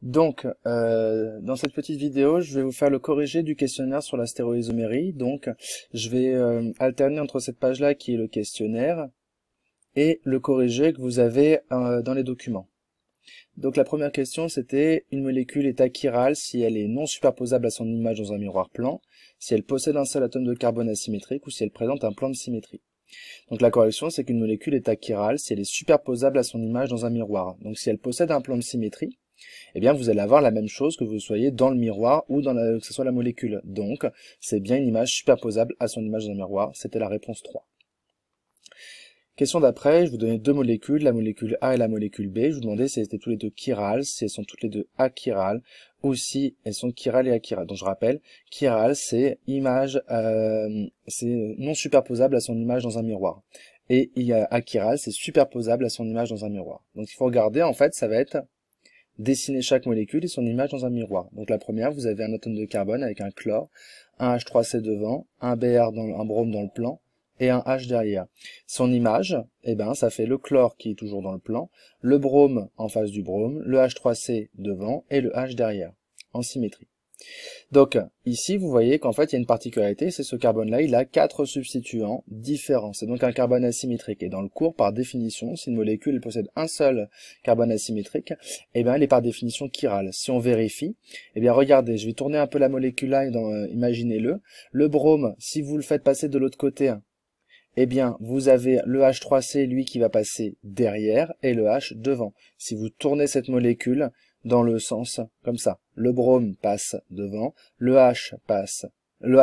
Donc, dans cette petite vidéo, je vais vous faire le corrigé du questionnaire sur la stéréoisomérie. Donc, je vais alterner entre cette page-là qui est le questionnaire et le corrigé que vous avez dans les documents. Donc, la première question, c'était une molécule est achirale si elle est non superposable à son image dans un miroir plan, si elle possède un seul atome de carbone asymétrique ou si elle présente un plan de symétrie. Donc, la correction, c'est qu'une molécule est achirale si elle est superposable à son image dans un miroir. Donc, si elle possède un plan de symétrie, eh bien vous allez avoir la même chose que vous soyez dans le miroir ou que ce soit la molécule. Donc, c'est bien une image superposable à son image dans un miroir. C'était la réponse 3. Question d'après, je vous donnais deux molécules, la molécule A et la molécule B. Je vous demandais si elles étaient toutes les deux chirales, si elles sont toutes les deux achirales, ou si elles sont chirales et achirales. Donc je rappelle, chirale, c'est image, c'est non superposable à son image dans un miroir. Et achirale, c'est superposable à son image dans un miroir. Donc il faut regarder, en fait, ça va être dessiner chaque molécule et son image dans un miroir. Donc la première, vous avez un atome de carbone avec un chlore, un H3C devant, un Br un brome dans le plan et un H derrière. Son image, eh ben, ça fait le chlore qui est toujours dans le plan, le brome en face du brome, le H3C devant et le H derrière, en symétrie. Donc ici, vous voyez qu'en fait, il y a une particularité, c'est ce carbone-là, il a 4 substituants différents. C'est donc un carbone asymétrique. Et dans le cours, par définition, si une molécule possède un seul carbone asymétrique, eh bien, elle est par définition chirale. Si on vérifie, eh bien, regardez, je vais tourner un peu la molécule là, imaginez-le. Le brome, si vous le faites passer de l'autre côté, eh bien, vous avez le H3C, lui, qui va passer derrière, et le H devant. Si vous tournez cette molécule dans le sens comme ça, le brome passe devant, le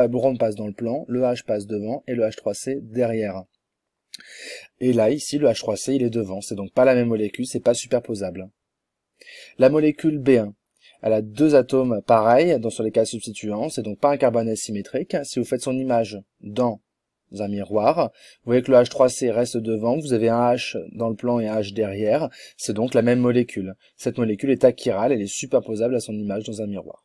brome passe dans le plan, le H passe devant, et le H3C derrière. Et là, ici, le H3C, il est devant. C'est donc pas la même molécule, c'est pas superposable. La molécule B1, elle a deux atomes pareils sur les cas substituants, c'est donc pas un carbone asymétrique. Si vous faites son image dans un miroir, vous voyez que le H3C reste devant, vous avez un H dans le plan et un H derrière, c'est donc la même molécule. Cette molécule est achirale, elle est superposable à son image dans un miroir.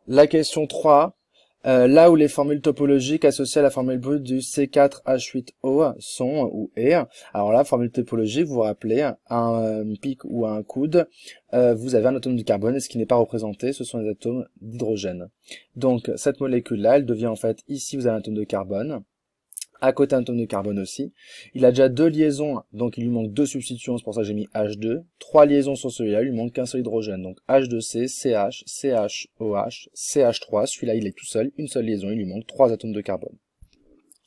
La question 3, là où les formules topologiques associées à la formule brute du C4H8O sont ou est, alors là, formule topologique, vous vous rappelez, un pic ou un coude, vous avez un atome de carbone et ce qui n'est pas représenté, ce sont les atomes d'hydrogène. Donc cette molécule-là, elle devient en fait, ici vous avez un atome de carbone, à côté un atome de carbone aussi. Il a déjà deux liaisons, donc il lui manque deux substituants, c'est pour ça que j'ai mis H2. Trois liaisons sur celui-là, il lui manque qu'un seul hydrogène. Donc H2C, CH, CHOH, CH3, celui-là il est tout seul, une seule liaison, il lui manque trois atomes de carbone.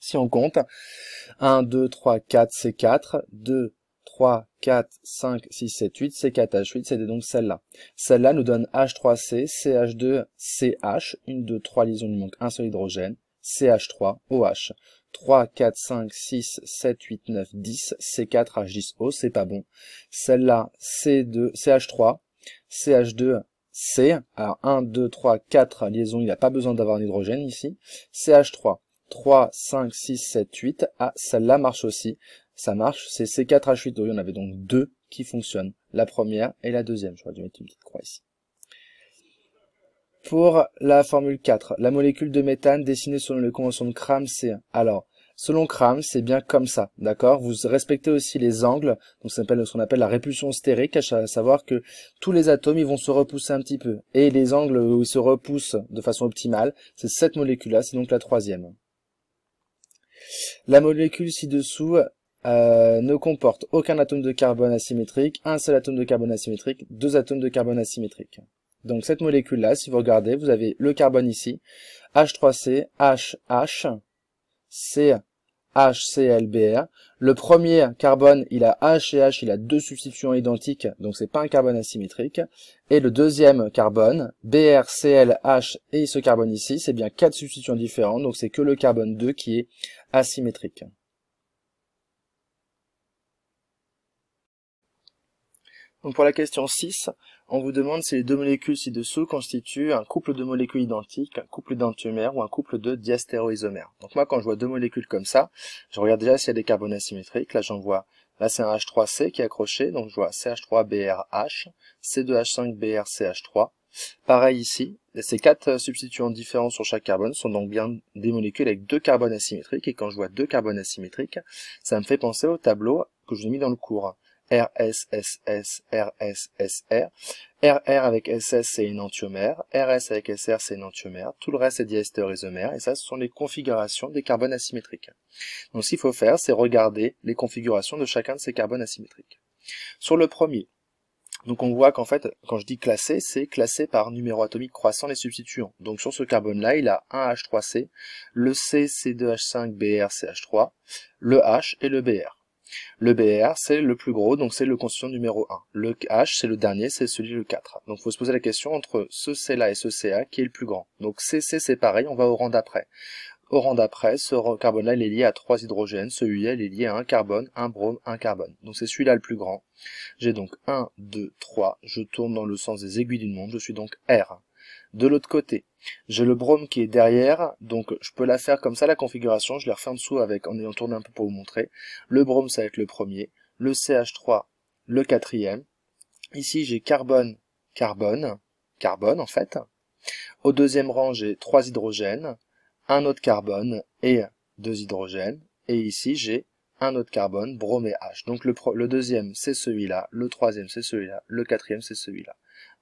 Si on compte, 1, 2, 3, 4, C4, 2, 3, 4, 5, 6, 7, 8, C4H8, c'est donc celle-là. Celle-là nous donne H3C, CH2, CH, une, deux, trois liaisons, il lui manque un seul hydrogène, CH3, OH. 3, 4, 5, 6, 7, 8, 9, 10, C4, H10O, c'est pas bon. Celle-là, C2, CH3, CH2, C. Alors 1, 2, 3, 4 liaisons, il n'a pas besoin d'avoir un hydrogène ici. CH3, 3, 5, 6, 7, 8. Ah, celle-là marche aussi. Ça marche, c'est C4H8O. Il y en avait donc deux qui fonctionnent. La première et la deuxième. J'aurais dû mettre une petite croix ici. Pour la formule 4, la molécule de méthane dessinée selon les conventions de Kram, c'est... Alors, selon Kram, c'est bien comme ça, d'accord? Vous respectez aussi les angles, donc ça s'appelle ce qu'on appelle la répulsion stérique, à savoir que tous les atomes, ils vont se repousser un petit peu. Et les angles où ils se repoussent de façon optimale, c'est cette molécule-là, c'est donc la troisième. La molécule ci-dessous ne comporte aucun atome de carbone asymétrique, un seul atome de carbone asymétrique, deux atomes de carbone asymétrique. Donc cette molécule-là, si vous regardez, vous avez le carbone ici, H3C, HH, CHClBr. Le premier carbone, il a H et H, il a deux substituants identiques, donc c'est pas un carbone asymétrique. Et le deuxième carbone, BrClH et ce carbone ici, c'est bien quatre substituants différents, donc c'est que le carbone 2 qui est asymétrique. Donc pour la question 6, on vous demande si les deux molécules ci-dessous constituent un couple de molécules identiques, un couple d'enantiomères ou un couple de diastéréoisomères. Donc moi, quand je vois deux molécules comme ça, je regarde déjà s'il y a des carbones asymétriques. Là, j'en vois, là c'est un H3C qui est accroché, donc je vois CH3BRH, C2H5BRCH3. Pareil ici, ces quatre substituants différents sur chaque carbone sont donc bien des molécules avec deux carbones asymétriques, et quand je vois deux carbones asymétriques, ça me fait penser au tableau que je vous ai mis dans le cours. RSSS, RSSR. RR avec SS, c'est énantiomère. RS avec SR, c'est énantiomère. Tout le reste, c'est diastéréoisomère. Et ça, ce sont les configurations des carbones asymétriques. Donc, ce qu'il faut faire, c'est regarder les configurations de chacun de ces carbones asymétriques. Sur le premier, donc on voit qu'en fait, quand je dis classé, c'est classé par numéro atomique croissant les substituants. Donc sur ce carbone-là, il a un H3C, le C, C2H5, BR, CH3, le H et le BR. Le BR, c'est le plus gros, donc c'est le constituant numéro 1. Le H, c'est le dernier, c'est celui le 4. Donc il faut se poser la question entre ce C-là et ce CA, qui est le plus grand. Donc CC, c'est pareil, on va au rang d'après. Au rang d'après, ce carbone-là, il est lié à 3 hydrogènes, celui-là, il est lié à un carbone, un brome, un carbone. Donc c'est celui-là le plus grand. J'ai donc 1, 2, 3, je tourne dans le sens des aiguilles d'une montre, je suis donc R. De l'autre côté, j'ai le brome qui est derrière, donc je peux la faire comme ça, la configuration, je l'ai refait en dessous avec, en ayant tourné un peu pour vous montrer. Le brome, ça va être le premier, le CH3, le quatrième. Ici, j'ai carbone, carbone, carbone en fait. Au deuxième rang, j'ai 3 hydrogènes, un autre carbone et 2 hydrogènes. Et ici, j'ai un autre carbone, brome et H. Donc le deuxième, c'est celui-là, le troisième, c'est celui-là, le quatrième, c'est celui-là.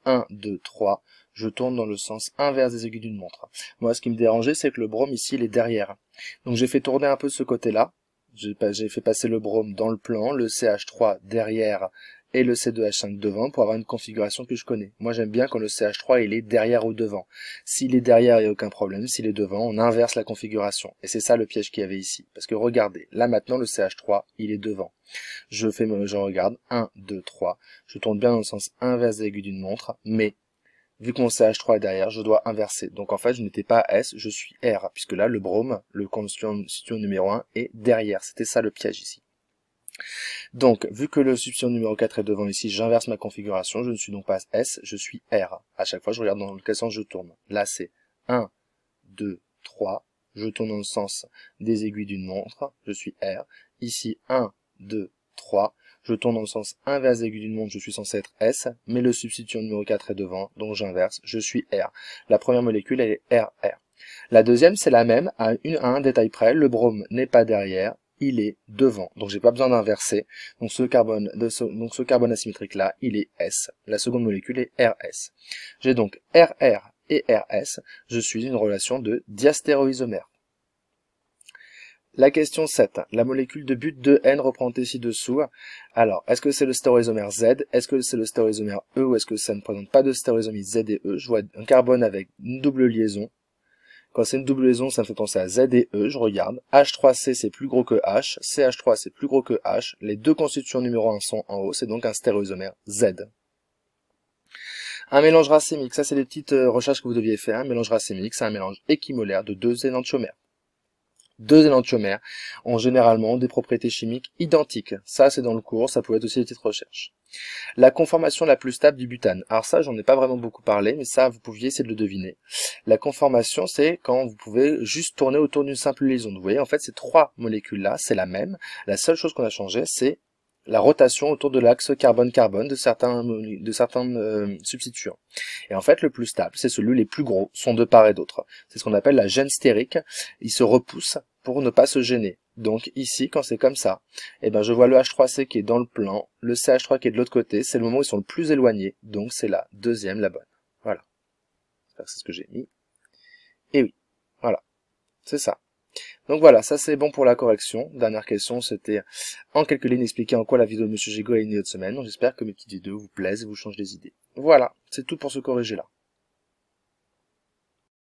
1, 2, 3, je tourne dans le sens inverse des aiguilles d'une montre. Moi, ce qui me dérangeait, c'est que le brome, ici, il est derrière. Donc j'ai fait tourner un peu ce côté-là. J'ai fait passer le brome dans le plan, le CH3 derrière et le C2H5 devant pour avoir une configuration que je connais. Moi, j'aime bien quand le CH3 il est derrière ou devant. S'il est derrière, il n'y a aucun problème. S'il est devant, on inverse la configuration. Et c'est ça le piège qu'il y avait ici. Parce que regardez, là maintenant, le CH3, il est devant. Je regarde, 1, 2, 3. Je tourne bien dans le sens inverse des aiguilles d'une montre, mais vu que mon CH3 est derrière, je dois inverser. Donc en fait, je n'étais pas S, je suis R, puisque là, le brome, le constituant numéro 1, est derrière. C'était ça le piège ici. Donc, vu que le substituant numéro 4 est devant ici, j'inverse ma configuration, je ne suis donc pas S, je suis R. À chaque fois, je regarde dans quel sens je tourne. Là, c'est 1, 2, 3, je tourne dans le sens des aiguilles d'une montre, je suis R. Ici, 1, 2, 3, je tourne dans le sens inverse des aiguilles d'une montre, je suis censé être S, mais le substituant numéro 4 est devant, donc j'inverse, je suis R. La première molécule, elle est RR. La deuxième, c'est la même, à un détail près, le brome n'est pas derrière, il est devant. Donc j'ai pas besoin d'inverser. Donc ce carbone asymétrique là, il est S. La seconde molécule est RS. J'ai donc RR et RS. Je suis une relation de diastéréoisomère. La question 7. La molécule de but de N représentée ci-dessous. Alors, est-ce que c'est le stéréoisomère Z? Est-ce que c'est le stéréoisomère E? Ou est-ce que ça ne présente pas de stéréosomie Z et E? Je vois un carbone avec une double liaison. Quand c'est une double liaison, ça me fait penser à Z et E, je regarde. H3C, c'est plus gros que H. CH3, c'est plus gros que H. Les deux constituants numéro 1 sont en haut, c'est donc un stéréoisomère Z. Un mélange racémique, ça c'est des petites recherches que vous deviez faire. Un mélange racémique, c'est un mélange équimolaire de deux énantiomères. Deux énantiomères ont généralement des propriétés chimiques identiques. Ça, c'est dans le cours, ça peut être aussi des petites recherches. La conformation la plus stable du butane. Alors ça, j'en ai pas vraiment beaucoup parlé, mais ça, vous pouviez essayer de le deviner. La conformation, c'est quand vous pouvez juste tourner autour d'une simple liaison. Vous voyez, en fait, ces trois molécules-là, c'est la même. La seule chose qu'on a changé, c'est la rotation autour de l'axe carbone-carbone de certains substituants. Et en fait, le plus stable, c'est celui les plus gros, sont de part et d'autre. C'est ce qu'on appelle la gêne stérique. Ils se repoussent pour ne pas se gêner. Donc ici, quand c'est comme ça, eh ben, je vois le H3C qui est dans le plan, le CH3 qui est de l'autre côté, c'est le moment où ils sont le plus éloignés, donc c'est la deuxième, la bonne. Voilà. J'espère que c'est ce que j'ai mis. Et oui, voilà, c'est ça. Donc voilà, ça c'est bon pour la correction. Dernière question, c'était en quelques lignes expliquer en quoi la vidéo de Monsieur Gigot est une autre semaine. Donc j'espère que mes petites vidéos vous plaisent et vous changent les idées. Voilà, c'est tout pour ce corrigé là.